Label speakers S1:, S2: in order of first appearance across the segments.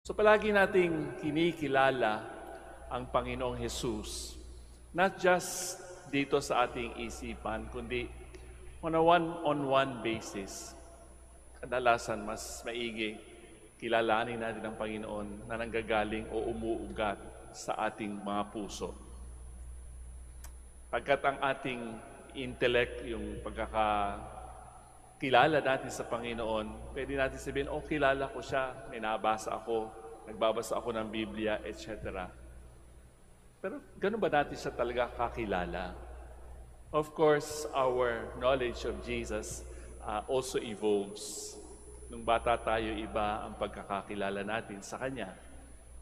S1: So palagi nating kinikilala ang Panginoong Jesus, not just dito sa ating isipan, kundi on a one-on-one basis. Kadalasan mas maigi kilalanin natin ang Panginoon na nanggagaling o umuugat sa ating mga puso. Pagkat ang ating intellect, yung pagkakakilala natin sa Panginoon, pwede natin sabihin, oh, kilala ko siya, may nabasa ako, nagbabasa ako ng Biblia, etc. Pero ganun ba natin siya talaga kakilala? Of course, our knowledge of Jesus also evolves. Nung bata tayo, iba ang pagkakakilala natin sa Kanya.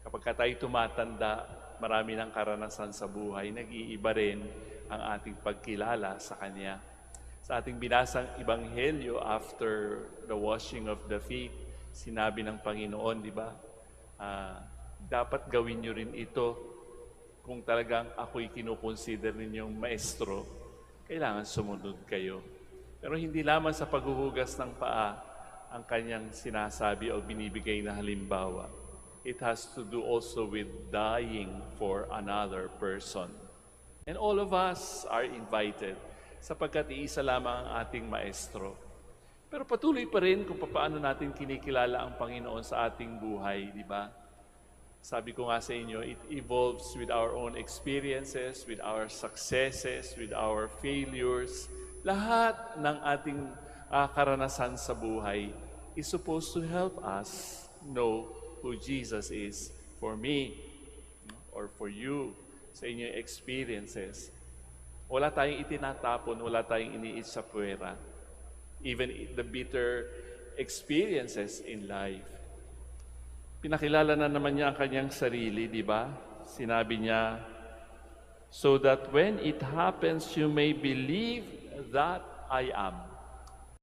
S1: Kapag tayo tumatanda, marami ng karanasan sa buhay, nag-iiba rin ang ating pagkilala sa Kanya. Sa ating binasang Ebanghelyo, after the washing of the feet, sinabi ng Panginoon, di ba? Dapat gawin nyo rin ito kung talagang ako'y kinukonsider ninyong maestro, kailangan sumunod kayo. Pero hindi lamang sa paghuhugas ng paa ang kanyang sinasabi o binibigay na halimbawa. It has to do also with dying for another person. And all of us are invited sapagkat iisa lamang ang ating maestro. Pero patuloy pa rin kung paano natin kinikilala ang Panginoon sa ating buhay, di ba? Sabi ko nga sa inyo, it evolves with our own experiences, with our successes, with our failures. Lahat ng ating karanasan sa buhay is supposed to help us know who Jesus is for me or for you sa inyong experiences. Wala tayong itinatapon, wala tayong iniit sa puwera. Even the bitter experiences in life. Pinakilala na naman niya ang kanyang sarili, di ba? Sinabi niya, so that when it happens, you may believe that I am.